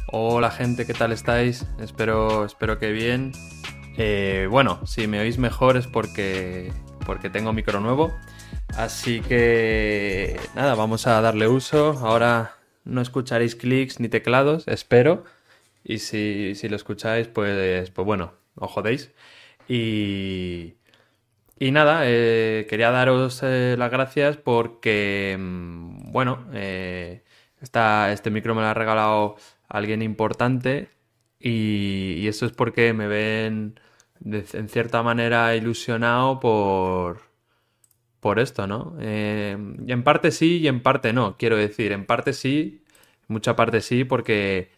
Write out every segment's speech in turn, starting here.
Hola gente, ¿qué tal estáis? Espero que bien. Bueno, si me oís mejor es porque tengo micro nuevo. Así que nada, vamos a darle uso. Ahora no escucharéis clics ni teclados, espero. Y si lo escucháis, pues bueno, os jodéis. Y, y nada, quería daros las gracias porque, bueno, este micro me lo ha regalado alguien importante y eso es porque me ven en cierta manera ilusionado por esto, ¿no? Y en parte sí y en parte no, quiero decir, en parte sí, mucha parte sí, porque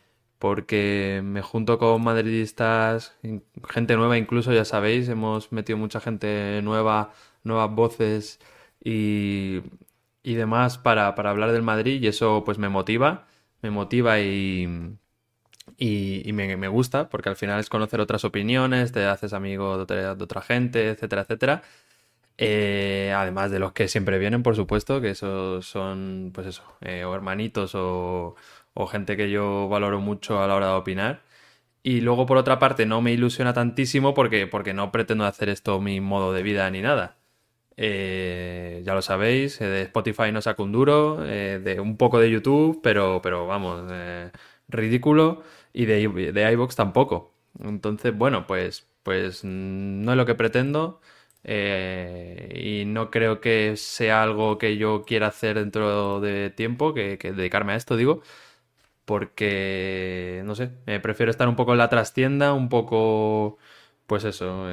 me junto con madridistas, gente nueva incluso, ya sabéis, hemos metido mucha gente nueva, nuevas voces y, y demás para hablar del Madrid y eso pues me motiva y me gusta, porque al final es conocer otras opiniones, te haces amigo de otra gente, etcétera, etcétera. Además de los que siempre vienen, por supuesto, que esos son, pues eso, o hermanitos o gente que yo valoro mucho a la hora de opinar. Y luego, por otra parte, no me ilusiona tantísimo porque no pretendo hacer esto mi modo de vida ni nada. Ya lo sabéis, de Spotify no saco un duro, de un poco de YouTube, pero vamos, ridículo, y de iVoox tampoco. Entonces, bueno, pues no es lo que pretendo y no creo que sea algo que yo quiera hacer dentro de tiempo, que dedicarme a esto, digo, porque, no sé, prefiero estar un poco en la trastienda, un poco, pues eso,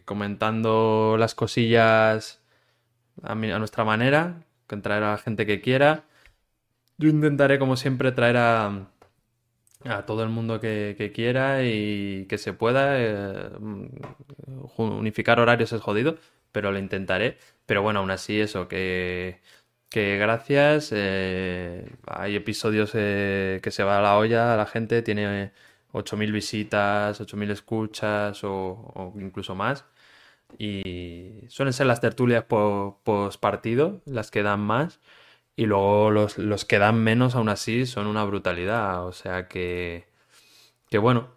comentando las cosillas a nuestra manera, con traer a la gente que quiera. Yo intentaré, como siempre, traer a todo el mundo que quiera y que se pueda. Unificar horarios es jodido, pero lo intentaré. Pero bueno, aún así, eso, que gracias. Hay episodios que se va a la olla, la gente tiene 8.000 visitas, 8.000 escuchas o incluso más. Y suelen ser las tertulias post partido las que dan más. Y luego los que dan menos, aún así, son una brutalidad. O sea que bueno,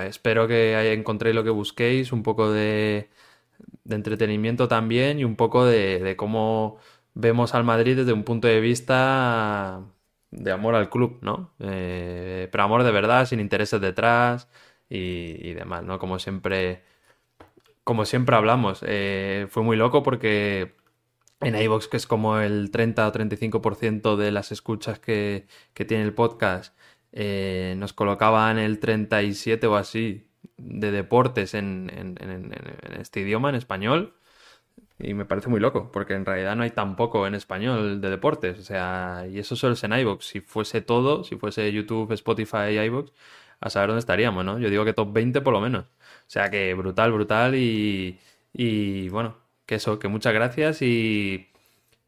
espero que encontréis lo que busquéis, un poco de entretenimiento también y un poco de cómo vemos al Madrid desde un punto de vista de amor al club, ¿no? Pero amor de verdad, sin intereses detrás y demás, ¿no? Como siempre hablamos. Fue muy loco porque en iVoox, que es como el 30 o 35% de las escuchas que tiene el podcast, nos colocaban el 37 o así de deportes en este idioma, en español. Y me parece muy loco, porque en realidad no hay tampoco en español de deportes. O sea, y eso solo es en iVoox. Si fuese todo, si fuese YouTube, Spotify y iVoox, a saber dónde estaríamos, ¿no? Yo digo que top 20 por lo menos. O sea que brutal, brutal y bueno, que eso, que muchas gracias y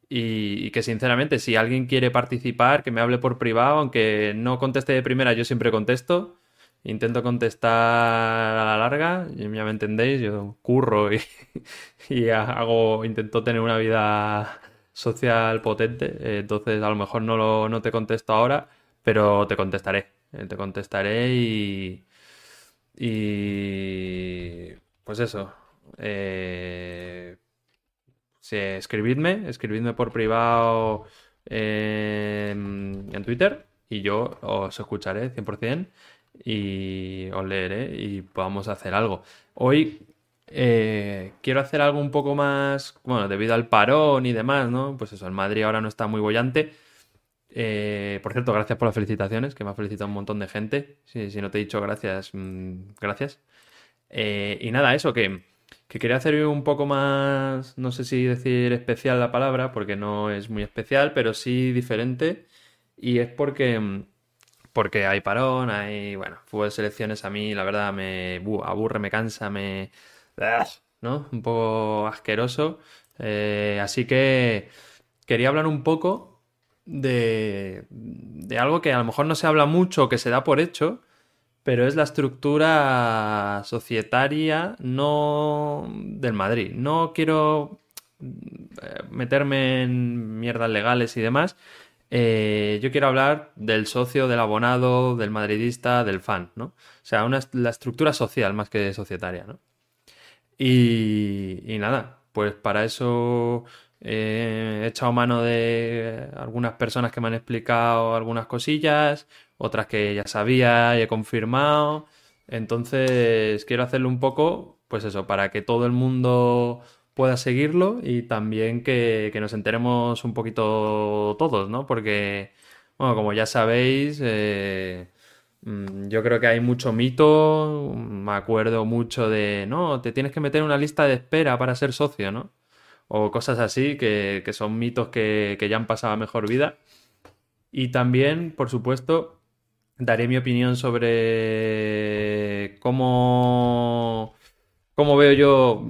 que sinceramente si alguien quiere participar, que me hable por privado, aunque no conteste de primera, yo siempre contesto. Intento contestar a la larga, ya me entendéis, yo curro y intento tener una vida social potente, entonces a lo mejor no te contesto ahora, pero te contestaré y pues eso, eh, sí, escribidme por privado en Twitter y yo os escucharé 100% y os leeré y podamos hacer algo. Hoy quiero hacer algo un poco más, bueno, debido al parón y demás, ¿no? Pues eso, el Madrid ahora no está muy bollante. Por cierto, gracias por las felicitaciones, que me ha felicitado un montón de gente. Si no te he dicho gracias, gracias. Y nada, eso, que quería hacer un poco más, no sé si decir especial la palabra, porque no es muy especial, pero sí diferente. Y es porque hay parón, bueno, fútbol de selecciones a mí, la verdad, me aburre, me cansa, ¡ah! ¿No? Un poco asqueroso. Así que quería hablar un poco de algo que a lo mejor no se habla mucho, que se da por hecho, pero es la estructura societaria no del Madrid. No quiero meterme en mierdas legales y demás, Yo quiero hablar del socio, del abonado, del madridista, del fan, ¿no? O sea, la estructura social más que societaria, ¿no? Y nada, pues para eso he echado mano de algunas personas que me han explicado algunas cosillas, otras que ya sabía y he confirmado. Entonces quiero hacerlo un poco, pues eso, para que todo el mundo pueda seguirlo y también que nos enteremos un poquito todos, ¿no? Porque, bueno, como ya sabéis, yo creo que hay mucho mito, me acuerdo mucho de, no, te tienes que meter en una lista de espera para ser socio, ¿no? O cosas así que son mitos que ya han pasado a mejor vida. Y también, por supuesto, daré mi opinión sobre cómo veo yo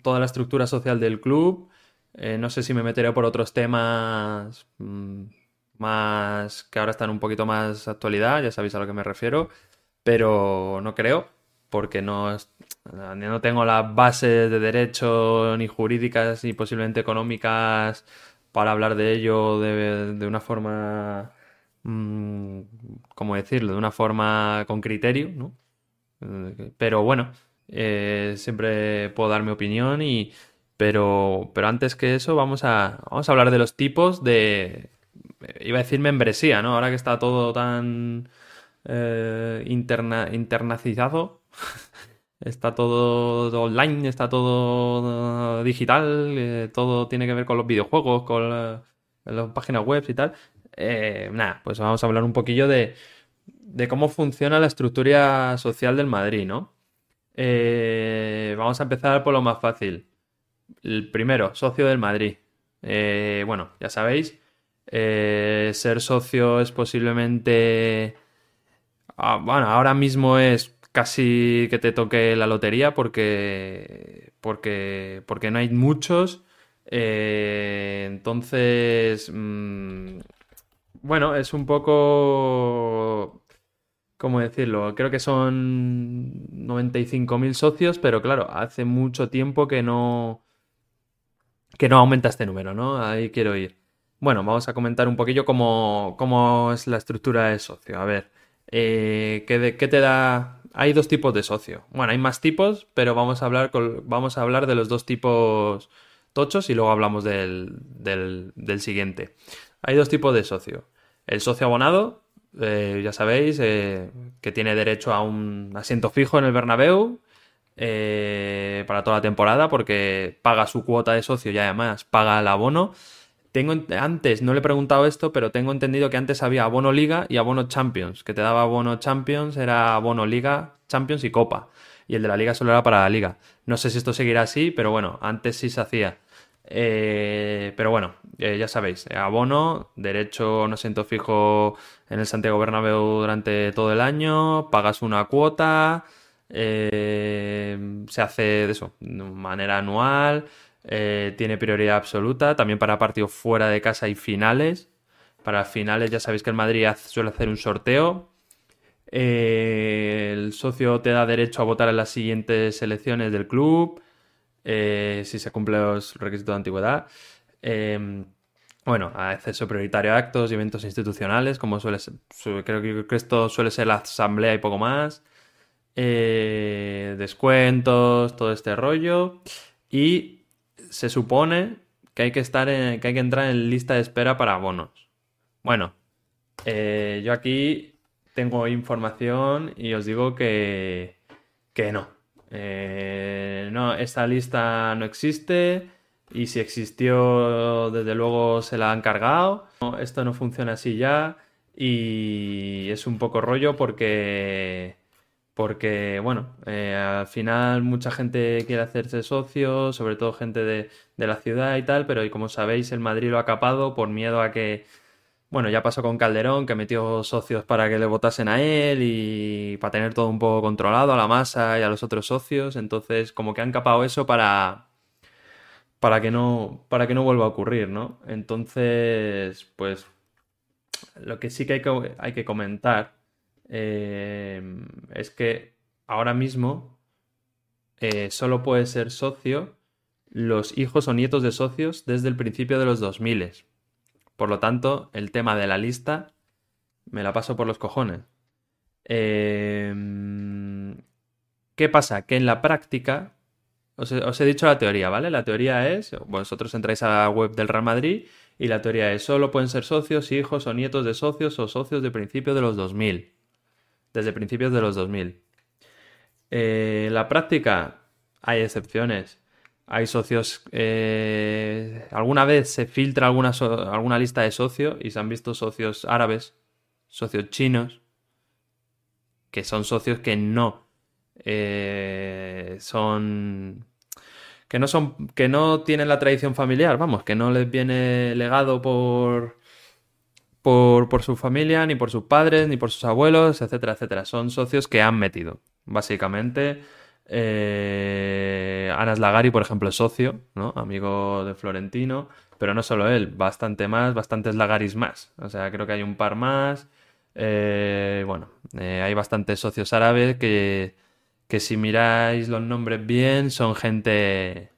toda la estructura social del club. No sé si me meteré por otros temas más que ahora están un poquito más actualidad, ya sabéis a lo que me refiero, pero no creo, porque no tengo las bases de derecho ni jurídicas ni posiblemente económicas para hablar de ello de una forma, mm, ¿cómo decirlo? De una forma con criterio, ¿no? Pero bueno, siempre puedo dar mi opinión pero antes que eso vamos a hablar de los tipos iba a decir membresía, ¿no? Ahora que está todo tan internacionalizado, está todo online, está todo digital, todo tiene que ver con los videojuegos, con las páginas web y tal. Nada, pues vamos a hablar un poquillo de cómo funciona la estructura social del Madrid, ¿no? Vamos a empezar por lo más fácil. El primero, socio del Madrid. Bueno, ya sabéis, ser socio es posiblemente... bueno, ahora mismo es casi que te toque la lotería porque no hay muchos. Entonces, bueno, es un poco... ¿Cómo decirlo? Creo que son 95.000 socios, pero claro, hace mucho tiempo que no aumenta este número, ¿no? Ahí quiero ir. Bueno, vamos a comentar un poquillo cómo es la estructura de socio. A ver, ¿qué te da? Hay dos tipos de socio. Bueno, hay más tipos, pero vamos a hablar de los dos tipos tochos y luego hablamos del siguiente. Hay dos tipos de socio. El socio abonado, ya sabéis, que tiene derecho a un asiento fijo en el Bernabéu para toda la temporada porque paga su cuota de socio y además paga el abono. Antes, no le he preguntado esto, pero tengo entendido que antes había abono Liga y abono Champions. Que te daba abono Champions, era abono Liga, Champions y Copa. Y el de la Liga solo era para la Liga. No sé si esto seguirá así, pero bueno, antes sí se hacía. Pero bueno, ya sabéis, abono, derecho a un asiento fijo en el Santiago Bernabéu durante todo el año, pagas una cuota, se hace de eso, de manera anual, tiene prioridad absoluta, también para partidos fuera de casa y finales. Para finales ya sabéis que el Madrid suele hacer un sorteo. El socio te da derecho a votar en las siguientes elecciones del club, si se cumplen los requisitos de antigüedad. Eh, bueno, acceso prioritario a actos y eventos institucionales, como suele ser, creo que esto suele ser la asamblea y poco más. Descuentos, todo este rollo. Y se supone que que hay que entrar en lista de espera para bonos. Bueno, yo aquí tengo información y os digo que no. No, esta lista no existe y si existió, desde luego se la han cargado. No, esto no funciona así ya y es un poco rollo porque bueno, al final mucha gente quiere hacerse socio, sobre todo gente de la ciudad y tal, pero y como sabéis el Madrid lo ha capado por miedo a que bueno, ya pasó con Calderón, que metió socios para que le votasen a él y para tener todo un poco controlado a la masa y a los otros socios. Entonces, como que han capado eso para que no vuelva a ocurrir, ¿no? Entonces, pues, lo que sí que hay que comentar eh, es que ahora mismo solo puede ser socio los hijos o nietos de socios desde el principio de los 2000. Por lo tanto, el tema de la lista me la paso por los cojones. ¿Qué pasa? Que en la práctica, os he dicho la teoría, ¿vale? La teoría es, vosotros entráis a la web del Real Madrid y la teoría es, solo pueden ser socios, hijos o nietos de socios o socios de principios de los 2000. Desde principios de los 2000. En la práctica hay excepciones. Hay socios... alguna vez se filtra alguna lista de socios y se han visto socios árabes, socios chinos, que son socios que no son... Que no tienen la tradición familiar, vamos, que no les viene legado por su familia, ni por sus padres, ni por sus abuelos, etcétera, etcétera. Son socios que han metido, básicamente. Anas Lagari, por ejemplo, es socio, ¿no? Amigo de Florentino, pero no solo él, bastante más, bastantes Lagaris más. O sea, creo que hay un par más. Bueno, hay bastantes socios árabes que si miráis los nombres bien, son gente,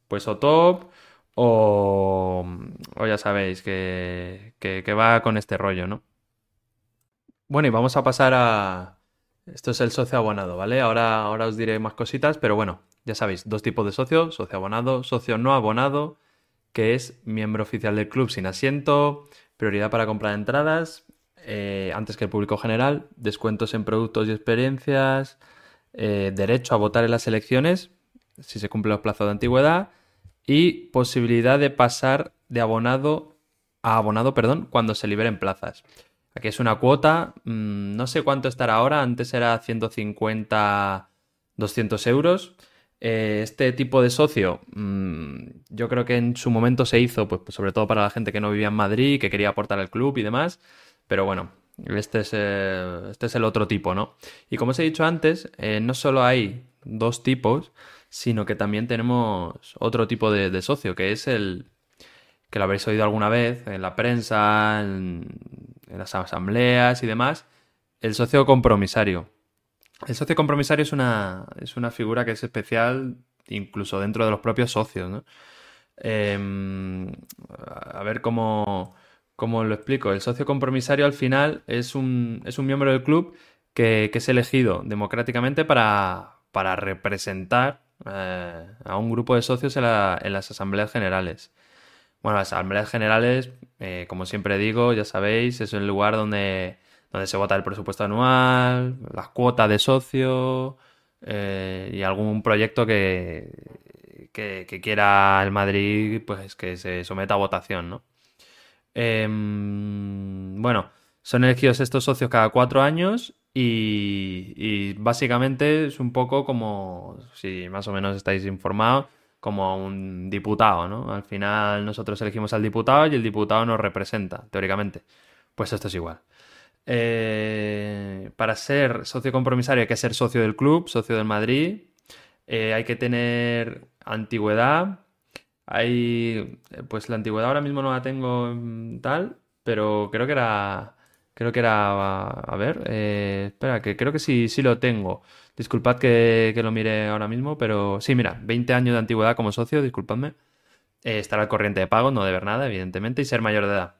pues, o top o ya sabéis que va con este rollo, ¿no? Bueno, y vamos a pasar a... Esto es el socio abonado, ¿vale? Ahora os diré más cositas, pero bueno, ya sabéis, dos tipos de socio, socio abonado, socio no abonado, que es miembro oficial del club sin asiento, prioridad para comprar entradas, antes que el público general, descuentos en productos y experiencias, derecho a votar en las elecciones, si se cumplen los plazos de antigüedad, y posibilidad de pasar de abonado a abonado, perdón, cuando se liberen plazas. Aquí es una cuota, no sé cuánto estará ahora, antes era 150, 200 euros. Este tipo de socio, yo creo que en su momento se hizo, pues sobre todo para la gente que no vivía en Madrid, que quería aportar al club y demás, pero bueno, este es el otro tipo, ¿no? Y como os he dicho antes, no solo hay dos tipos, sino que también tenemos otro tipo de socio, que es el que lo habréis oído alguna vez en la prensa, en las asambleas y demás, el socio compromisario. El socio compromisario es una figura que es especial incluso dentro de los propios socios, ¿no? A ver cómo lo explico. El socio compromisario al final es un miembro del club que es elegido democráticamente para representar a un grupo de socios en las asambleas generales. Bueno, las asambleas generales, como siempre digo, ya sabéis, es el lugar donde se vota el presupuesto anual, las cuotas de socio y algún proyecto que quiera el Madrid, pues que se someta a votación, ¿no? Bueno, son elegidos estos socios cada 4 años y básicamente es un poco como, si más o menos estáis informados, como un diputado, ¿no? Al final nosotros elegimos al diputado y el diputado nos representa, teóricamente. Pues esto es igual. Para ser socio compromisario hay que ser socio del club, socio del Madrid. Hay que tener antigüedad. Pues la antigüedad ahora mismo no la tengo tal, pero creo que era, a ver, espera, que creo que sí lo tengo. Disculpad que lo mire ahora mismo, pero sí, mira, 20 años de antigüedad como socio, disculpadme. Estar al corriente de pago, no deber nada, evidentemente, y ser mayor de edad.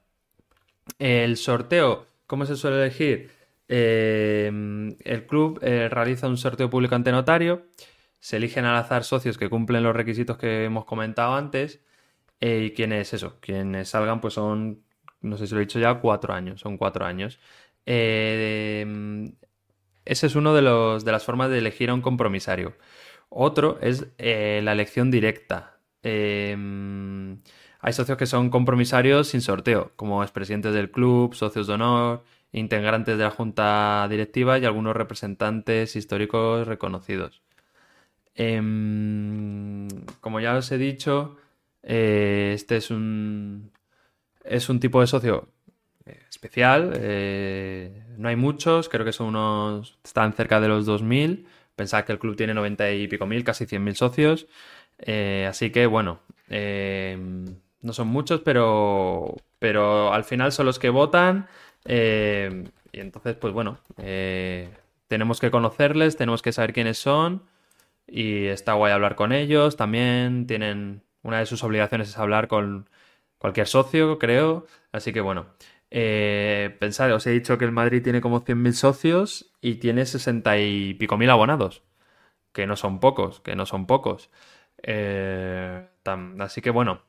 El sorteo, ¿cómo se suele elegir? El club realiza un sorteo público ante notario. Se eligen al azar socios que cumplen los requisitos que hemos comentado antes. Y quienes salgan, pues son, no sé si lo he dicho ya, 4 años. Son 4 años. Ese es uno de las formas de elegir a un compromisario. Otro es la elección directa. Hay socios que son compromisarios sin sorteo, como expresidentes del club, socios de honor, integrantes de la junta directiva y algunos representantes históricos reconocidos. Como ya os he dicho, este es un tipo de socio especial. No hay muchos, creo que son están cerca de los 2000. Pensad que el club tiene 90 y pico mil, casi 100.000 socios. Así que bueno, no son muchos, pero al final son los que votan. Y entonces, pues bueno, tenemos que conocerles, tenemos que saber quiénes son. Y está guay hablar con ellos. También una de sus obligaciones es hablar con cualquier socio, creo. Así que bueno, pensad, os he dicho que el Madrid tiene como 100.000 socios y tiene 60 y pico mil abonados, que no son pocos, que no son pocos. Así que bueno,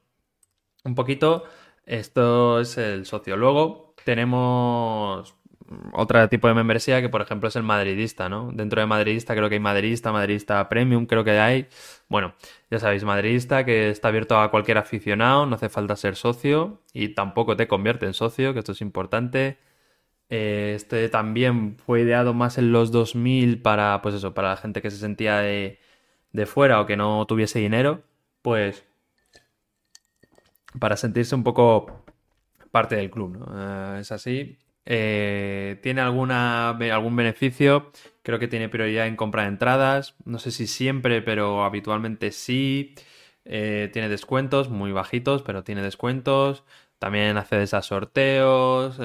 un poquito, esto es el socio. Luego tenemos otro tipo de membresía que, por ejemplo, es el madridista, ¿no? Dentro de madridista creo que hay madridista, madridista premium, creo que hay. Bueno, ya sabéis, madridista que está abierto a cualquier aficionado, no hace falta ser socio y tampoco te convierte en socio, que esto es importante. Este también fue ideado más en los 2000 para, pues eso, para la gente que se sentía de fuera o que no tuviese dinero, pues para sentirse un poco parte del club, ¿no? Es así. ¿Tiene algún beneficio? Creo que tiene prioridad en compra de entradas. No sé si siempre, pero habitualmente sí. Tiene descuentos muy bajitos, pero tiene descuentos. También accedes a sorteos.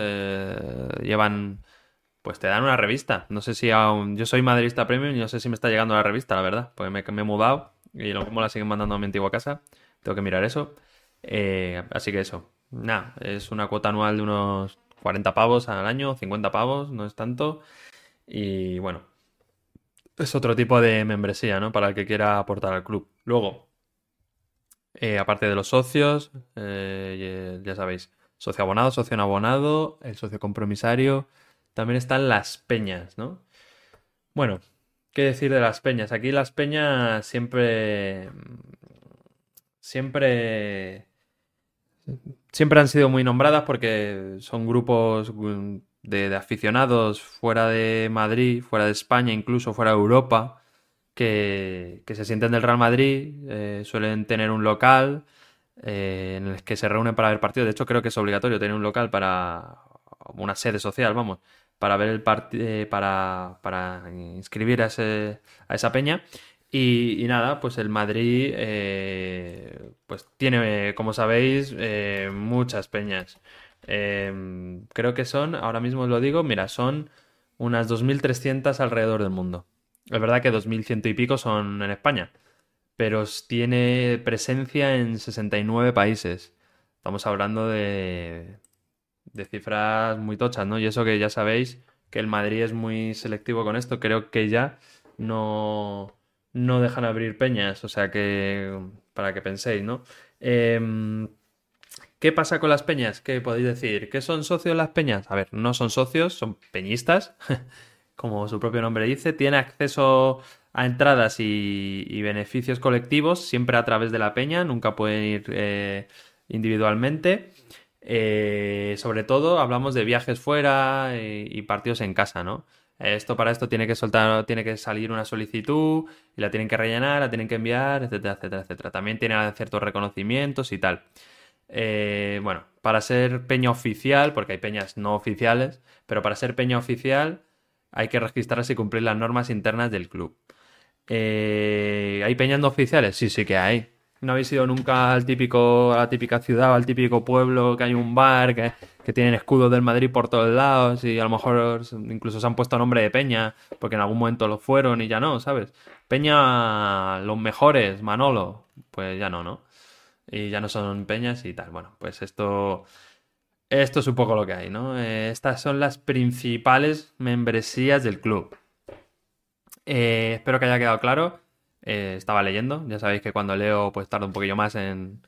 Pues te dan una revista. No sé si aún... Yo soy madridista premium y no sé si me está llegando la revista, la verdad. Porque me he mudado y lo mismo la siguen mandando a mi antigua casa. Tengo que mirar eso. Así que eso. Nada, es una cuota anual de unos 40 pavos al año, 50 pavos, no es tanto. Y bueno, es otro tipo de membresía, ¿no? Para el que quiera aportar al club. Luego, aparte de los socios, ya sabéis, socio abonado, socio no abonado, el socio compromisario. También están las peñas, ¿no? Bueno, ¿qué decir de las peñas? Aquí las peñas siempre siempre han sido muy nombradas porque son grupos de aficionados fuera de Madrid, fuera de España, incluso fuera de Europa, que se sienten del Real Madrid, suelen tener un local en el que se reúnen para ver partidos. De hecho, creo que es obligatorio tener un local para una sede social, vamos, para ver el partido, para inscribir a esa peña. Y nada, pues el Madrid pues tiene, como sabéis, muchas peñas. Creo que son, ahora mismo os lo digo, mira, son unas 2.300 alrededor del mundo. Es verdad que 2.100 y pico son en España, pero tiene presencia en 69 países. Estamos hablando de cifras muy tochas, ¿no? Y eso que ya sabéis que el Madrid es muy selectivo con esto, creo que ya no, no dejan abrir peñas, o sea que para que penséis, ¿no? ¿Qué pasa con las peñas? ¿Qué podéis decir? ¿Qué son socios las peñas? A ver, no son socios, son peñistas, como su propio nombre dice, tiene acceso a entradas y beneficios colectivos siempre a través de la peña, nunca pueden ir individualmente. Sobre todo hablamos de viajes fuera y partidos en casa, ¿no? Para esto tiene que salir una solicitud y la tienen que rellenar, la tienen que enviar, etcétera, etcétera, etcétera. También tiene ciertos reconocimientos y tal. Bueno, para ser peña oficial, porque hay peñas no oficiales, pero para ser peña oficial hay que registrarse y cumplir las normas internas del club. ¿Hay peñas no oficiales? Sí, sí que hay. ¿No habéis ido nunca a la típica ciudad o al típico pueblo que hay un bar que tienen escudos del Madrid por todos lados y a lo mejor incluso se han puesto nombre de peña porque en algún momento lo fueron y ya no, ¿sabes? Peña, los mejores, Manolo, pues ya no, ¿no? Y ya no son peñas y tal. Bueno, pues esto es un poco lo que hay, ¿no? Estas son las principales membresías del club. Espero que haya quedado claro. Estaba leyendo, ya sabéis que cuando leo pues tardo un poquillo más en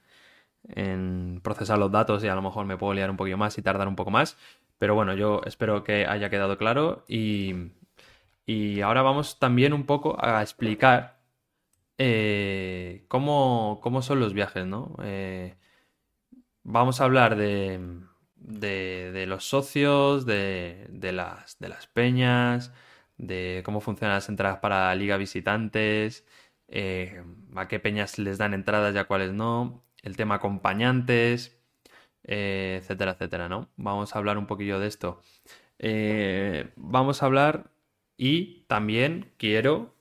procesar los datos y a lo mejor me puedo liar un poquillo más y tardar un poco más. Pero bueno, yo espero que haya quedado claro y ahora vamos también un poco a explicar cómo son los viajes, ¿no? Vamos a hablar de los socios, de las peñas, de cómo funcionan las entradas para la liga visitantes, a qué peñas les dan entradas y a cuáles no, el tema acompañantes, etcétera, etcétera, ¿no? Vamos a hablar un poquillo de esto. Vamos a hablar y también quiero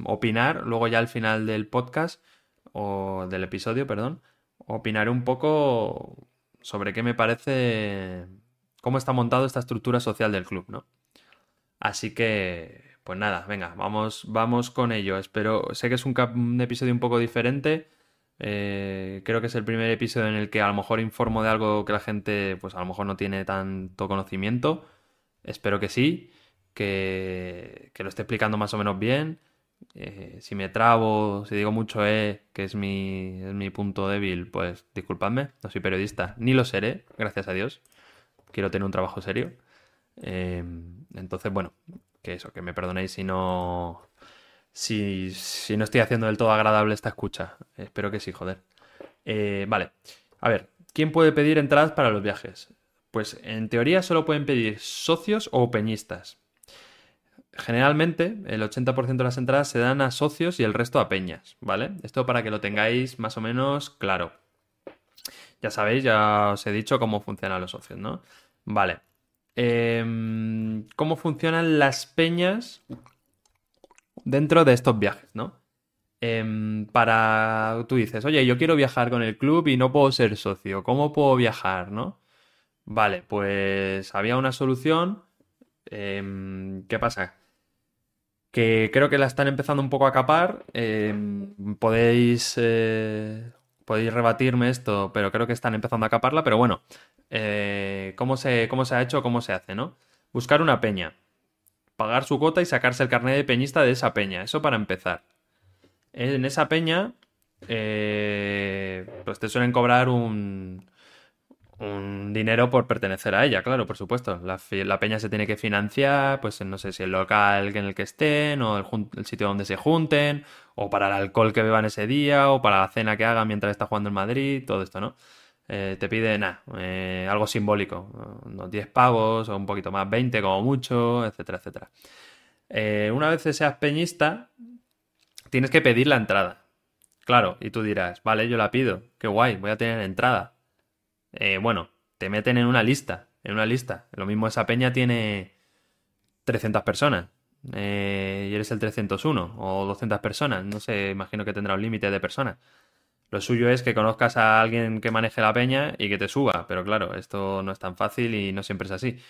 opinar, luego ya al final del podcast o del episodio, perdón, opinaré un poco sobre qué me parece, cómo está montado esta estructura social del club, ¿no? Así que, pues nada, venga, vamos con ello. Sé que es un episodio un poco diferente, Creo que es el primer episodio en el que a lo mejor informo de algo que la gente, pues a lo mejor no tiene tanto conocimiento. Espero que sí, que lo esté explicando más o menos bien. Si me trabo, si digo mucho que es mi punto débil, pues disculpadme, no soy periodista, ni lo seré, gracias a Dios. Quiero tener un trabajo serio. Eh, entonces, bueno, que eso, que me perdonéis si no estoy haciendo del todo agradable esta escucha. Espero que sí, joder. Vale, a ver, ¿quién puede pedir entradas para los viajes? Pues en teoría solo pueden pedir socios o peñistas. Generalmente, el 80% de las entradas se dan a socios y el resto a peñas, ¿vale? Esto para que lo tengáis más o menos claro. Ya sabéis, ya os he dicho cómo funcionan los socios, ¿no? Vale. ¿Cómo funcionan las peñas dentro de estos viajes, ¿no? Tú dices, oye, yo quiero viajar con el club y no puedo ser socio. ¿Cómo puedo viajar, no? Vale, pues había una solución. ¿Qué pasa? Que creo que la están empezando un poco a capar. Podéis rebatirme esto, pero creo que están empezando a caparla. Pero bueno, cómo se ha hecho, cómo se hace, ¿no? Buscar una peña, pagar su cuota y sacarse el carnet de peñista de esa peña. Eso para empezar. En esa peña, pues te suelen cobrar un dinero por pertenecer a ella, claro, por supuesto. La peña se tiene que financiar, pues no sé si el local en el que estén, o el sitio donde se junten, o para el alcohol que beban ese día, o para la cena que hagan mientras está jugando en Madrid, todo esto, ¿no? Te pide, nada, algo simbólico, unos 10 pavos, o un poquito más, 20 como mucho, etcétera, etcétera. Una vez que seas peñista, tienes que pedir la entrada. Claro, y tú dirás, vale, yo la pido, qué guay, voy a tener entrada. Bueno, te meten en una lista, en una lista. Lo mismo esa peña tiene 300 personas y eres el 301 o 200 personas, no sé, imagino que tendrá un límite de personas. Lo suyo es que conozcas a alguien que maneje la peña y que te suba, pero claro, esto no es tan fácil y no siempre es así.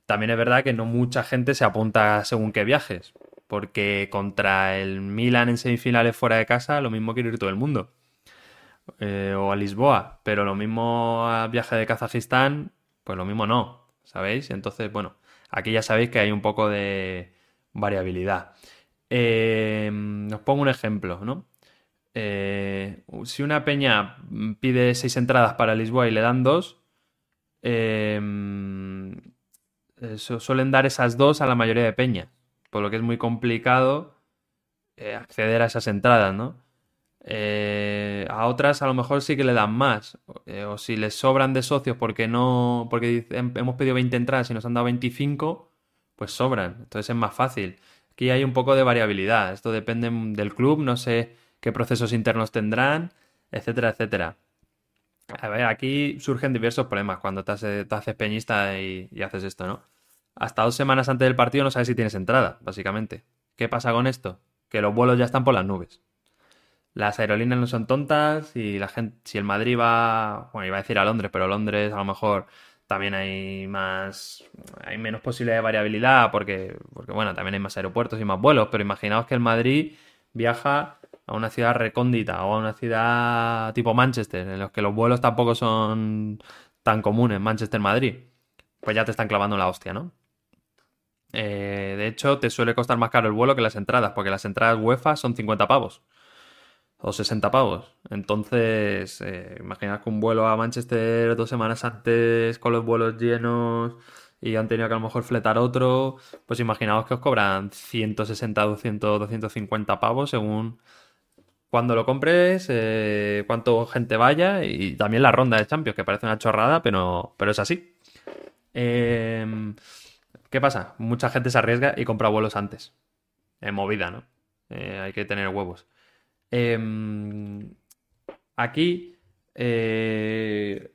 También es verdad que no mucha gente se apunta según qué viajes, porque contra el Milan en semifinales fuera de casa, lo mismo quiere ir todo el mundo. O a Lisboa, pero lo mismo al viaje de Kazajistán, pues lo mismo no, ¿sabéis? Entonces, bueno, aquí ya sabéis que hay un poco de variabilidad. Os pongo un ejemplo, ¿no? Si una peña pide 6 entradas para Lisboa y le dan dos, eh, suelen dar esas dos a la mayoría de peñas, por lo que es muy complicado acceder a esas entradas, ¿no? A otras a lo mejor sí que le dan más. O si les sobran de socios porque no. Porque hemos pedido 20 entradas y nos han dado 25, pues sobran. Entonces es más fácil. Aquí hay un poco de variabilidad. Esto depende del club, no sé qué procesos internos tendrán, etcétera, etcétera. A ver, aquí surgen diversos problemas cuando te haces peñista y haces esto, ¿no? Hasta 2 semanas antes del partido no sabes si tienes entrada, básicamente. ¿Qué pasa con esto? Que los vuelos ya están por las nubes. Las aerolíneas no son tontas y la gente, si el Madrid va, bueno, iba a decir a Londres, pero Londres a lo mejor también hay menos posibilidad de variabilidad porque bueno, también hay más aeropuertos y más vuelos, pero imaginaos que el Madrid viaja a una ciudad recóndita o a una ciudad tipo Manchester, en los que los vuelos tampoco son tan comunes, Manchester-Madrid, pues ya te están clavando la hostia, ¿no? De hecho, te suele costar más caro el vuelo que las entradas, porque las entradas UEFA son 50 pavos o 60 pavos. Entonces, imaginad que un vuelo a Manchester 2 semanas antes con los vuelos llenos y han tenido que a lo mejor fletar otro, pues imaginaos que os cobran 160, 200, 250 pavos según cuando lo compres, cuánto gente vaya y también la ronda de Champions, que parece una chorrada, pero es así. Eh, ¿Qué pasa? Mucha gente se arriesga y compra vuelos antes. Movida, ¿no? Hay que tener huevos. Em, Aquí, ¿qué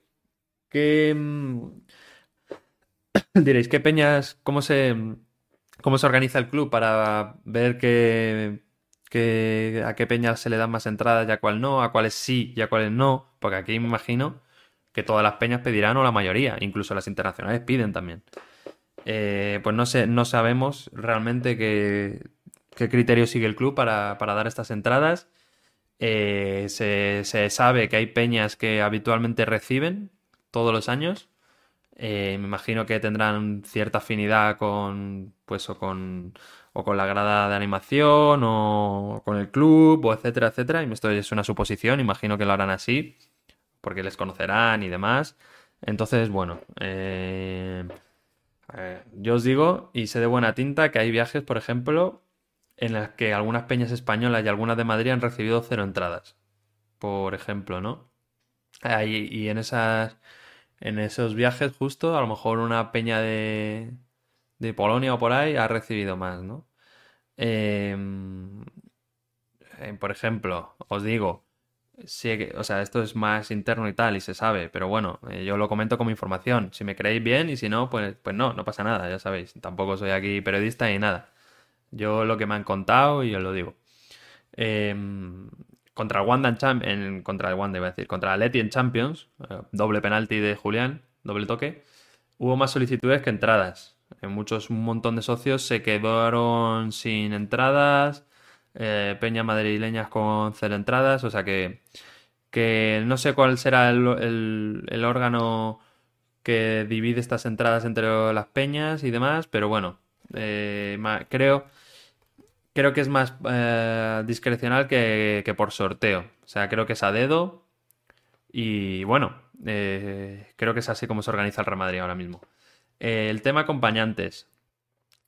diréis? ¿Qué peñas, cómo se organiza el club para ver a qué peñas se le dan más entradas y a cuál no, a cuáles sí y a cuáles no? Porque aquí me imagino que todas las peñas pedirán o la mayoría, incluso las internacionales piden también. Pues no sé, no sabemos realmente qué criterio sigue el club para dar estas entradas. Se sabe que hay peñas que habitualmente reciben todos los años. Me imagino que tendrán cierta afinidad con, pues, o con la grada de animación, o con el club, o etcétera, etcétera. Y esto es una suposición, imagino que lo harán así, porque les conocerán y demás. Entonces, bueno, yo os digo, y sé de buena tinta, que hay viajes, por ejemplo, en las que algunas peñas españolas y algunas de Madrid han recibido cero entradas, por ejemplo, ¿no? Y en esos viajes justo, a lo mejor una peña de Polonia o por ahí ha recibido más, ¿no? Em, por ejemplo, os digo, o sea, esto es más interno y tal, y se sabe, pero bueno, yo lo comento como información. Si me creéis bien y si no, pues no, no pasa nada, ya sabéis. Tampoco soy aquí periodista ni nada. Yo lo que me han contado y os lo digo. Em, contra el Wanda contra el Wanda iba a decir, contra el Atleti en Champions, doble penalti de Julián, doble toque, hubo más solicitudes que entradas. Un montón de socios se quedaron sin entradas, peñas madrileñas con cero entradas, o sea que no sé cuál será el órgano que divide estas entradas entre las peñas y demás, pero bueno, creo que es más discrecional que por sorteo. O sea, creo que es a dedo y bueno, creo que es así como se organiza el Real Madrid ahora mismo. El tema acompañantes.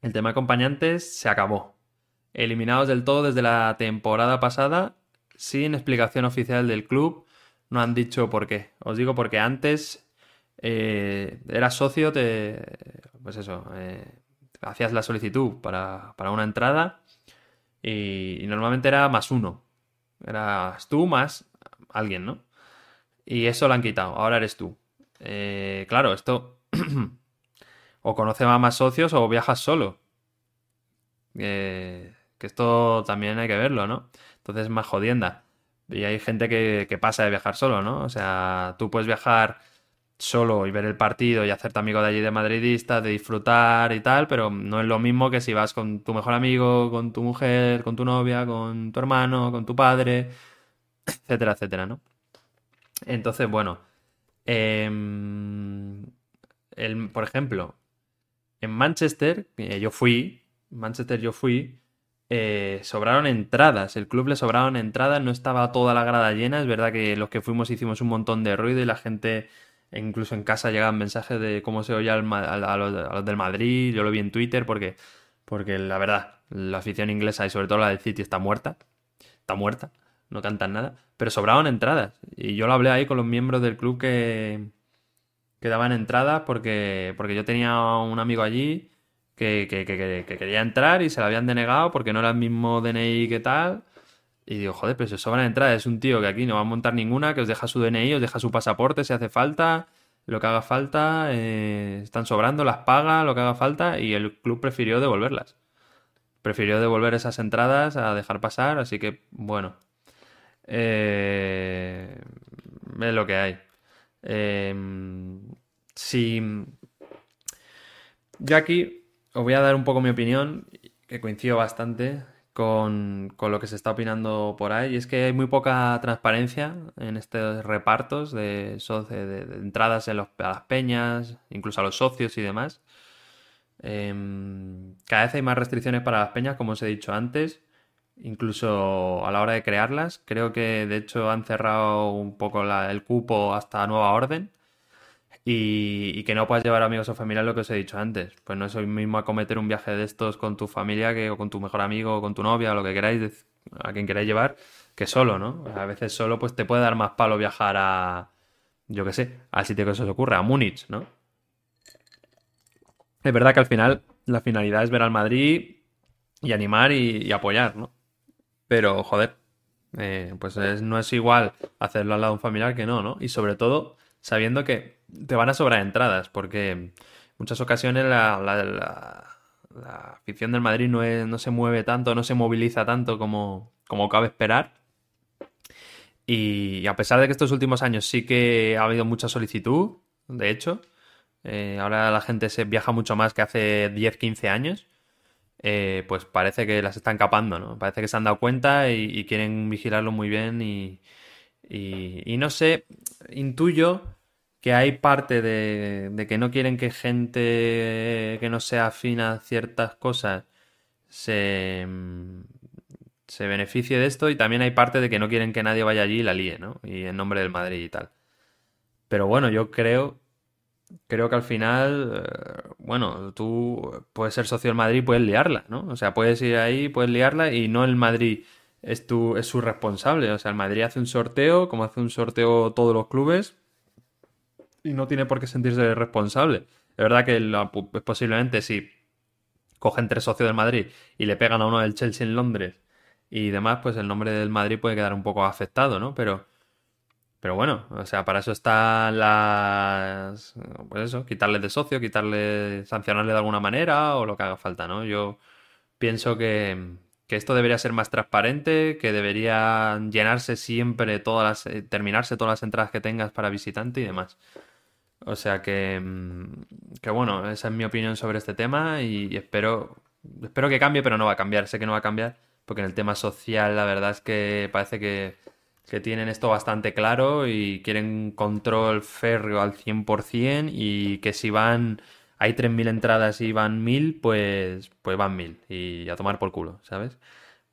El tema acompañantes se acabó. Eliminados del todo desde la temporada pasada, sin explicación oficial del club. No han dicho por qué. Os digo porque antes eras socio, pues eso, hacías la solicitud para una entrada y normalmente era más uno. Eras tú más alguien, ¿no? Y eso lo han quitado. Ahora eres tú. Claro, esto o conoce a más socios o viajas solo. Que esto también hay que verlo, ¿no? Entonces es más jodienda. Y hay gente que pasa de viajar solo, ¿no? O sea, tú puedes viajar solo y ver el partido y hacerte amigo de allí de madridistas, de disfrutar y tal, pero no es lo mismo que si vas con tu mejor amigo, con tu mujer, con tu novia, con tu hermano, con tu padre, etcétera, etcétera, ¿no? Entonces, bueno, em, por ejemplo, en Manchester, Manchester yo fui, sobraron entradas, el club le sobraron entradas, no estaba toda la grada llena, es verdad que los que fuimos hicimos un montón de ruido y la gente, incluso en casa llegaban mensajes de cómo se oía a los del Madrid, yo lo vi en Twitter porque la verdad, la afición inglesa y sobre todo la del City está muerta, no cantan nada, pero sobraron entradas y yo lo hablé ahí con los miembros del club que daban entradas porque yo tenía un amigo allí que quería entrar y se lo habían denegado porque no era el mismo DNI que tal. Y digo, joder, pero se sobran entradas. Es un tío que aquí no va a montar ninguna, que os deja su DNI, os deja su pasaporte si hace falta, lo que haga falta, están sobrando, las paga, lo que haga falta, y el club prefirió devolverlas. Prefirió devolver esas entradas a dejar pasar, así que, bueno, eh, es lo que hay. Eh, si yo aquí os voy a dar un poco mi opinión, que coincido bastante con lo que se está opinando por ahí, y es que hay muy poca transparencia en estos repartos de entradas a las peñas, incluso a los socios y demás. Cada vez hay más restricciones para las peñas, como os he dicho antes, incluso a la hora de crearlas. Creo que de hecho han cerrado un poco el cupo hasta nueva orden. Y que no puedas llevar amigos o familiares, lo que os he dicho antes. Pues no es lo mismo acometer un viaje de estos con tu familia o con tu mejor amigo o con tu novia o lo que queráis, a quien queráis llevar, que solo, ¿no? A veces solo pues te puede dar más palo viajar yo qué sé, al sitio que se os ocurra, a Múnich, ¿no? Es verdad que al final la finalidad es ver al Madrid y animar y apoyar, ¿no? Pero, joder, pues no es igual hacerlo al lado de un familiar que no, ¿no? Y sobre todo sabiendo que te van a sobrar entradas, porque en muchas ocasiones la afición del Madrid no se mueve tanto, no se moviliza tanto como cabe esperar. Y a pesar de que estos últimos años sí que ha habido mucha solicitud, de hecho, ahora la gente se viaja mucho más que hace 10 15 años. pues parece que las están capando, ¿no? Parece que se han dado cuenta y quieren vigilarlo muy bien y no sé, intuyo que hay parte de que no quieren que gente que no sea afín a ciertas cosas se, se beneficie de esto y también hay parte de que no quieren que nadie vaya allí y la líe, ¿no? Y en nombre del Madrid y tal. Pero bueno, yo creo que al final, bueno, tú puedes ser socio del Madrid y puedes liarla, ¿no? O sea, puedes ir ahí, puedes liarla y no el Madrid es su responsable. O sea, el Madrid hace un sorteo, como hace un sorteo todos los clubes, y no tiene por qué sentirse responsable. Es verdad que posiblemente si cogen tres socios del Madrid y le pegan a uno del Chelsea en Londres y demás, pues el nombre del Madrid puede quedar un poco afectado, ¿no? Pero bueno, o sea, para eso están las... Pues eso, quitarle de socio, quitarle, sancionarle de alguna manera o lo que haga falta, ¿no? Yo pienso que esto debería ser más transparente, que deberían llenarse siempre terminarse todas las entradas que tengas para visitante y demás. O sea que bueno, esa es mi opinión sobre este tema y espero que cambie, pero no va a cambiar. Sé que no va a cambiar porque en el tema social la verdad es que parece que tienen esto bastante claro y quieren control férreo al 100% y que si hay 3.000 entradas y van 1.000, pues van 1.000 y a tomar por culo, ¿sabes?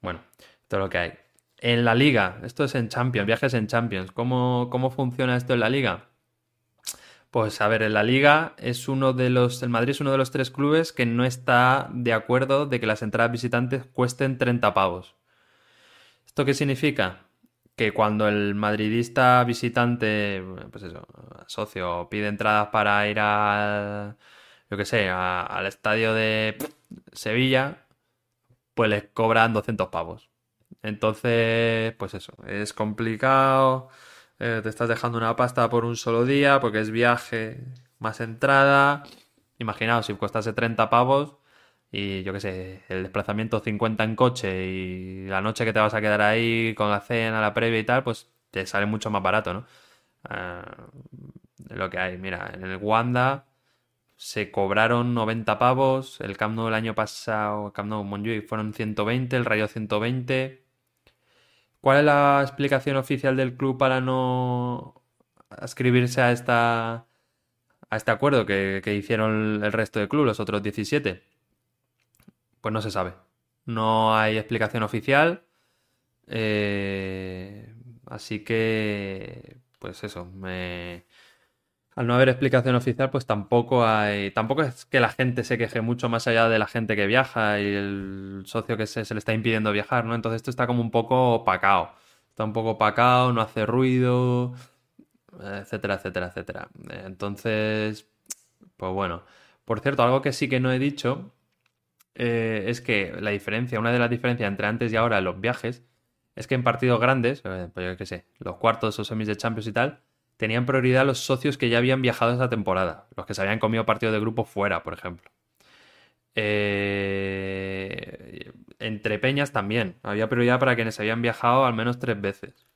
Bueno, esto es lo que hay. En la liga, esto es en Champions, viajes en Champions. ¿Cómo funciona esto en la liga? Pues a ver, en la liga el Madrid es uno de los tres clubes que no está de acuerdo de que las entradas visitantes cuesten 30 pavos. ¿Esto qué significa? Que cuando el madridista visitante, pues eso, socio, pide entradas para ir yo qué sé, al estadio de Sevilla, pues les cobran 200 pavos. Entonces, pues eso, es complicado. Te estás dejando una pasta por un solo día porque es viaje más entrada. Imaginaos, si costase 30 pavos y yo qué sé, el desplazamiento 50 en coche y la noche que te vas a quedar ahí con la cena, la previa y tal, pues te sale mucho más barato, ¿no? Ah, lo que hay, mira, en el Wanda se cobraron 90 pavos, el Camp Nou el año pasado, el Camp Nou Montjuic fueron 120, el Rayo 120. ¿Cuál es la explicación oficial del club para no ascribirse a este acuerdo que hicieron el resto del club, los otros 17? Pues no se sabe. No hay explicación oficial. eh, Así que, pues eso, al no haber explicación oficial, pues tampoco es que la gente se queje mucho más allá de la gente que viaja y el socio que se le está impidiendo viajar, ¿no? Entonces esto está como un poco opacado. Está un poco opacado, no hace ruido, etcétera, etcétera, etcétera. Entonces, pues bueno. Por cierto, algo que sí que no he dicho es que una de las diferencias entre antes y ahora en los viajes, es que en partidos grandes, pues yo qué sé, los cuartos o semis de Champions y tal, tenían prioridad los socios que ya habían viajado esa temporada, los que se habían comido partidos de grupo fuera, por ejemplo. Entre peñas también, había prioridad para quienes habían viajado al menos 3 veces.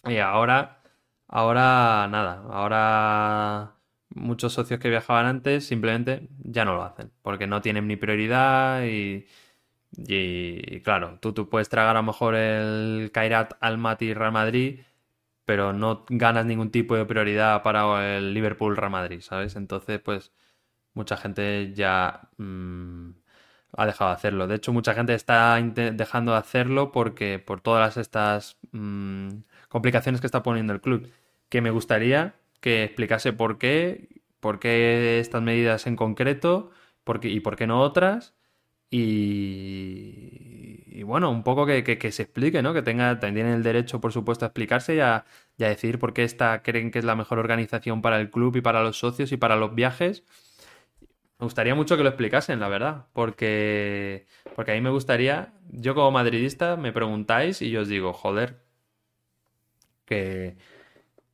Y ahora nada, ahora muchos socios que viajaban antes simplemente ya no lo hacen, porque no tienen ni prioridad y claro, tú puedes tragar a lo mejor el Kairat Almaty Real Madrid, pero no ganas ningún tipo de prioridad para el Liverpool Real Madrid, ¿sabes? Entonces, pues mucha gente ya ha dejado de hacerlo. De hecho, mucha gente está dejando de hacerlo porque por todas estas complicaciones que está poniendo el club. Que me gustaría que explicase por qué estas medidas en concreto, y por qué no otras. Y bueno, un poco que se explique, ¿no? Que tienen el derecho, por supuesto, a explicarse y a decidir por qué creen que es la mejor organización para el club y para los socios y para los viajes. Me gustaría mucho que lo explicasen, la verdad, porque a mí me gustaría, yo como madridista me preguntáis y yo os digo, joder, que,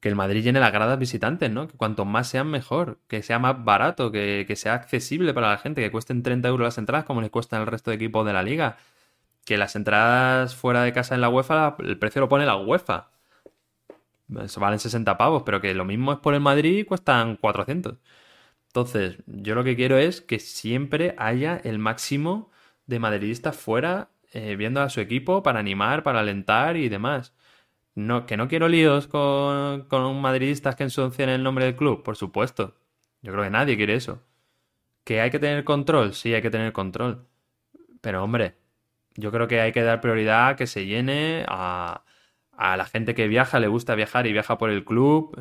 que el Madrid llene las gradas visitantes, ¿no? Que cuanto más sean mejor, que sea más barato, que sea accesible para la gente, que cuesten 30 euros las entradas como les cuestan al resto de equipos de la liga. Que las entradas fuera de casa en la UEFA, el precio lo pone la UEFA. Valen 60 pavos, pero que lo mismo es por el Madrid y cuestan 400. Entonces, yo lo que quiero es que siempre haya el máximo de madridistas fuera viendo a su equipo para animar, para alentar y demás. No, que no quiero líos con madridistas que ensucien el nombre del club, por supuesto. Yo creo que nadie quiere eso. ¿Que hay que tener control? Sí, hay que tener control. Pero hombre, yo creo que hay que dar prioridad a que se llene, a la gente que viaja, le gusta viajar y viaja por el club.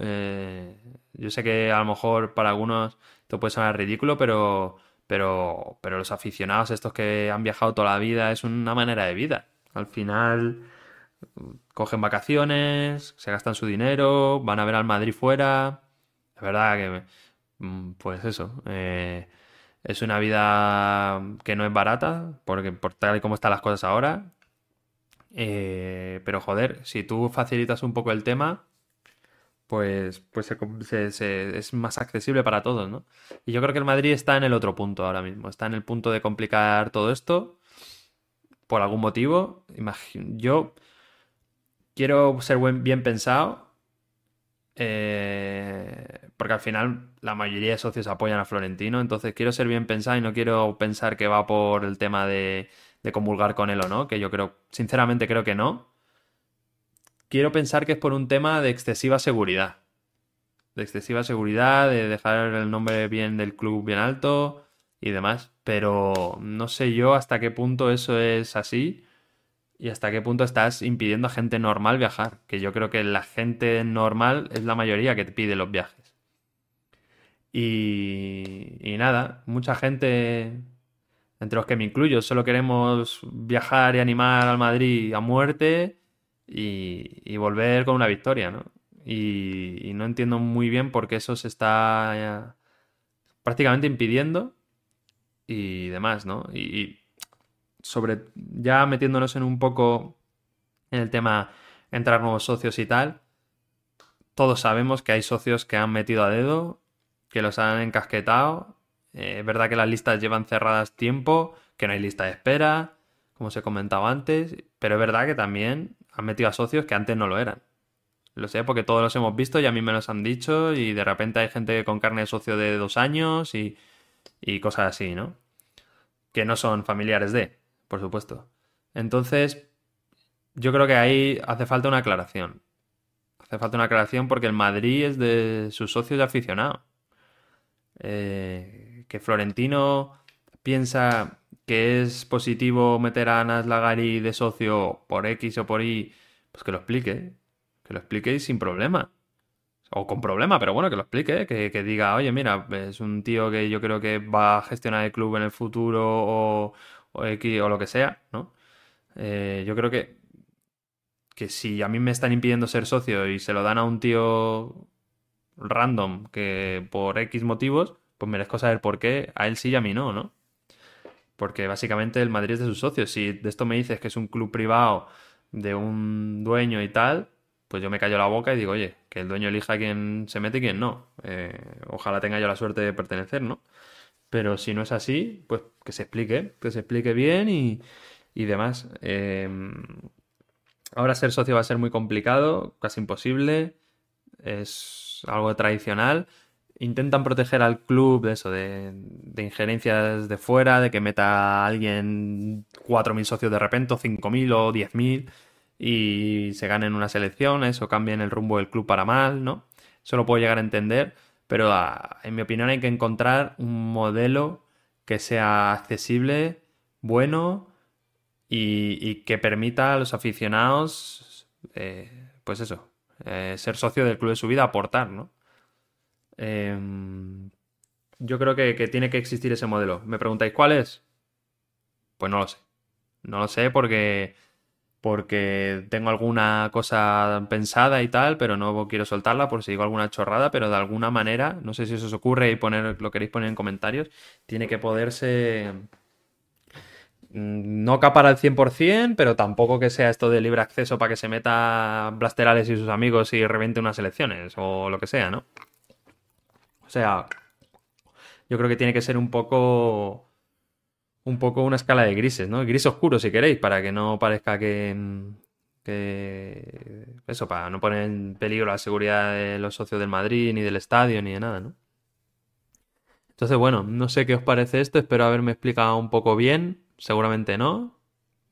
Yo sé que a lo mejor para algunos esto puede sonar ridículo, pero los aficionados estos que han viajado toda la vida es una manera de vida. Al final cogen vacaciones, se gastan su dinero, van a ver al Madrid fuera. Es verdad que, pues eso, es una vida que no es barata, porque por tal y como están las cosas ahora. Pero joder, si tú facilitas un poco el tema, pues es más accesible para todos, ¿no? Y yo creo que el Madrid está en el otro punto ahora mismo. Está en el punto de complicar todo esto por algún motivo. Yo quiero ser bien pensado, porque al final la mayoría de socios apoyan a Florentino, entonces quiero ser bien pensado y no quiero pensar que va por el tema de comulgar con él o no, que yo creo, sinceramente creo que no. Quiero pensar que es por un tema de excesiva seguridad. De excesiva seguridad, de dejar el nombre bien del club bien alto y demás. Pero no sé yo hasta qué punto eso es así y hasta qué punto estás impidiendo a gente normal viajar. Que yo creo que la gente normal es la mayoría que te pide los viajes. Y nada, mucha gente, entre los que me incluyo, solo queremos viajar y animar al Madrid a muerte y volver con una victoria, ¿no? Y no entiendo muy bien por qué eso se está prácticamente impidiendo y demás, ¿no? Y sobre ya metiéndonos en un poco en el tema entrar nuevos socios y tal, todos sabemos que hay socios que han metido a dedo, que los han encasquetado. Es verdad que las listas llevan cerradas tiempo, que no hay lista de espera, como se comentaba antes, pero es verdad que también han metido a socios que antes no lo eran. Lo sé porque todos los hemos visto y a mí me los han dicho y de repente hay gente con carne de socio de 2 años y cosas así, ¿no? Que no son familiares de, por supuesto. Entonces, yo creo que ahí hace falta una aclaración. Hace falta una aclaración porque el Madrid es de sus socios y aficionados. Que Florentino piensa que es positivo meter a Anas Lagari de socio por X o por Y, pues que lo explique. Que lo explique y sin problema. O con problema, pero bueno, que lo explique, que diga, oye, mira, es un tío que yo creo que va a gestionar el club en el futuro o X o lo que sea, ¿no? Yo creo que si a mí me están impidiendo ser socio y se lo dan a un tío random que por X motivos, pues merezco saber por qué a él sí y a mí no, ¿no? Porque básicamente el Madrid es de sus socios. Si de esto me dices que es un club privado de un dueño y tal, pues yo me callo la boca y digo, oye, que el dueño elija quién se mete y quién no. Ojalá tenga yo la suerte de pertenecer, ¿no? Pero si no es así, pues que se explique bien y demás. Ahora ser socio va a ser muy complicado, casi imposible. Es algo tradicional. Intentan proteger al club de eso, de injerencias de fuera, de que meta a alguien 4.000 socios de repente, o 5.000 o 10.000 y se ganen una selección, eso cambien el rumbo del club para mal, ¿no? Eso lo puedo llegar a entender, pero en mi opinión hay que encontrar un modelo que sea accesible, bueno y que permita a los aficionados, pues eso, ser socio del club de su vida, aportar, ¿no? Em, yo creo que tiene que existir ese modelo. ¿Me preguntáis cuál es? Pues no lo sé. No lo sé porque tengo alguna cosa pensada y tal, pero no quiero soltarla por si digo alguna chorrada, pero de alguna manera, no sé si eso os ocurre y lo queréis poner en comentarios, tiene que poderse no capar al 100%, pero tampoco que sea esto de libre acceso para que se meta Blasterales y sus amigos y reviente unas elecciones o lo que sea, ¿no? O sea, yo creo que tiene que ser un poco una escala de grises, ¿no? Gris oscuro si queréis, para que no parezca eso, para no poner en peligro la seguridad de los socios del Madrid, ni del estadio, ni de nada, ¿no? Entonces, bueno, no sé qué os parece esto, espero haberme explicado un poco bien, seguramente no,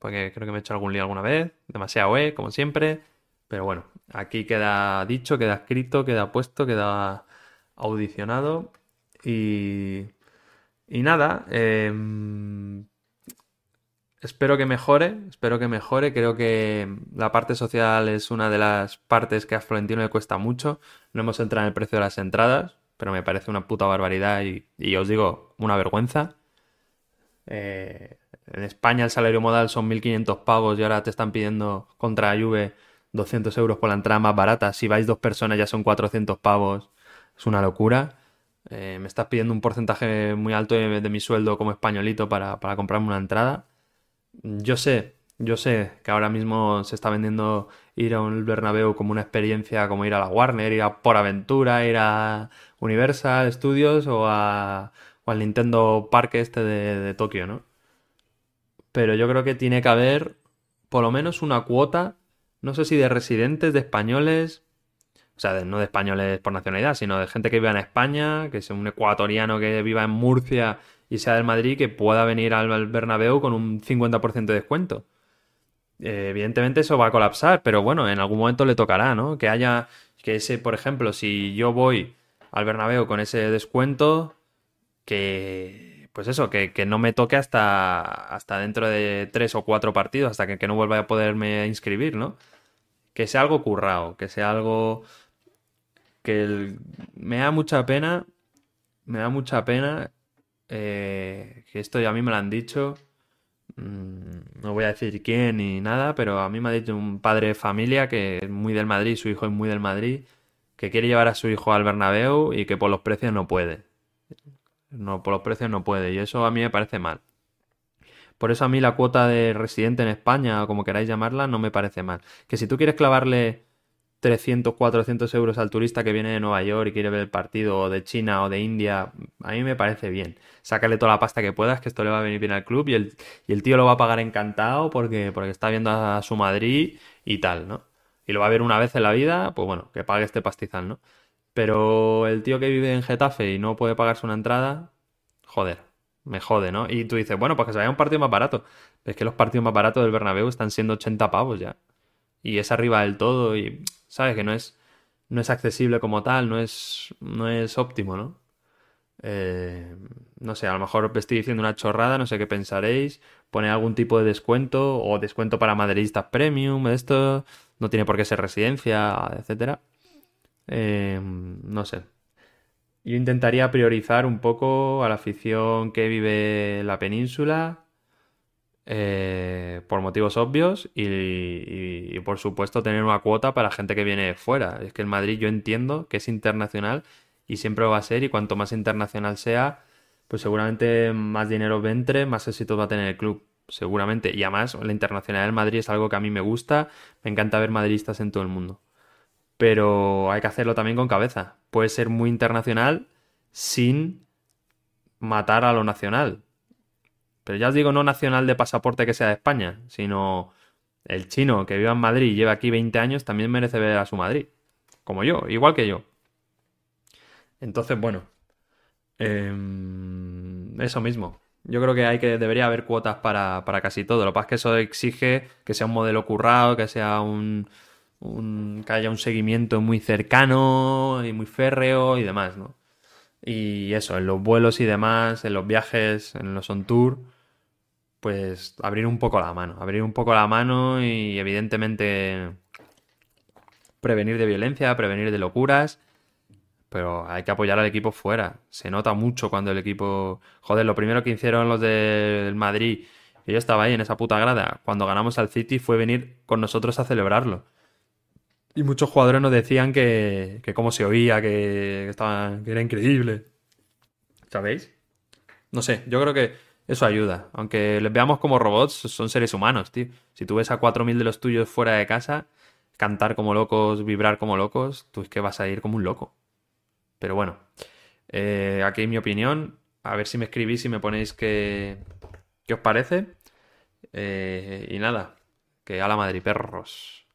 porque creo que me he hecho algún lío alguna vez, demasiado como siempre, pero bueno, aquí queda dicho, queda escrito, queda puesto, queda audicionado y, y nada, espero que mejore. Creo que la parte social es una de las partes que a Florentino le cuesta mucho. No hemos entrado en el precio de las entradas, pero me parece una puta barbaridad y os digo, una vergüenza. En España el salario modal son 1.500 pavos y ahora te están pidiendo contra la Juve 200 euros por la entrada más barata. Si vais dos personas ya son 400 pavos. Es una locura. Me estás pidiendo un porcentaje muy alto de mi sueldo como españolito para comprarme una entrada. Yo sé que ahora mismo se está vendiendo ir a un Bernabéu como una experiencia, como ir a la Warner, ir a PorAventura, ir a Universal Studios o al Nintendo Parque este de Tokio, ¿no? Pero yo creo que tiene que haber por lo menos una cuota, no sé si de residentes, de españoles, o sea, no de españoles por nacionalidad, sino de gente que viva en España, que sea un ecuatoriano que viva en Murcia y sea del Madrid, que pueda venir al Bernabéu con un 50% de descuento. Evidentemente eso va a colapsar, pero bueno, en algún momento le tocará, ¿no? Que haya, que ese, por ejemplo, si yo voy al Bernabéu con ese descuento, pues eso, que no me toque hasta dentro de 3 o 4 partidos, hasta que no vuelva a poderme inscribir, ¿no? Que sea algo currado, que sea algo me da mucha pena, me da mucha pena que esto ya a mí me lo han dicho, no voy a decir quién ni nada, pero a mí me ha dicho un padre de familia que es muy del Madrid, su hijo es muy del Madrid, que quiere llevar a su hijo al Bernabéu y que por los precios no puede. No, por los precios no puede, y eso a mí me parece mal. Por eso a mí la cuota de residente en España, o como queráis llamarla, no me parece mal. Que si tú quieres clavarle 300, 400 euros al turista que viene de Nueva York y quiere ver el partido, o de China o de India, a mí me parece bien. Sácale toda la pasta que puedas, que esto le va a venir bien al club y el tío lo va a pagar encantado porque está viendo a su Madrid y tal, ¿no? Y lo va a ver una vez en la vida, pues bueno, que pague este pastizal, ¿no? Pero el tío que vive en Getafe y no puede pagarse una entrada, joder, me jode, ¿no? Y tú dices, bueno, pues que se vaya a un partido más barato. Pero es que los partidos más baratos del Bernabéu están siendo 80 pavos ya. Y es arriba del todo y sabes que no es accesible como tal, no es óptimo, ¿no? No sé, a lo mejor estoy diciendo una chorrada, no sé qué pensaréis. Poner algún tipo de descuento o descuento para madridistas premium, esto no tiene por qué ser residencia, etcétera. No sé. Yo intentaría priorizar un poco a la afición que vive la península, por motivos obvios y, por supuesto tener una cuota para gente que viene de fuera. Es que el Madrid yo entiendo que es internacional y siempre lo va a ser y cuanto más internacional sea, pues seguramente más dinero entre, más éxito va a tener el club. Seguramente. Y además la internacionalidad del Madrid es algo que a mí me gusta. Me encanta ver madridistas en todo el mundo. Pero hay que hacerlo también con cabeza. Puede ser muy internacional sin matar a lo nacional. Pero ya os digo, no nacional de pasaporte que sea de España, sino el chino que vive en Madrid y lleva aquí 20 años también merece ver a su Madrid. Como yo, igual que yo. Entonces, bueno, eso mismo. Yo creo que debería haber cuotas para casi todo. Lo que pasa es que eso exige que sea un modelo currado, que sea que haya un seguimiento muy cercano y muy férreo y demás, ¿no? Y eso, en los vuelos y demás, en los viajes, en los on tour, pues abrir un poco la mano y evidentemente prevenir de violencia, prevenir de locuras, pero hay que apoyar al equipo fuera. Se nota mucho cuando el equipo... Joder, lo primero que hicieron los del Madrid, que yo estaba ahí en esa puta grada, cuando ganamos al City fue venir con nosotros a celebrarlo. Y muchos jugadores nos decían que cómo se oía, que era increíble. ¿Sabéis? No sé, yo creo que eso ayuda. Aunque les veamos como robots, son seres humanos, tío. Si tú ves a 4.000 de los tuyos fuera de casa, cantar como locos, vibrar como locos, tú es que vas a ir como un loco. Pero bueno, aquí mi opinión. A ver si me escribís y me ponéis qué os parece. Y nada, que a la Madrid, perros.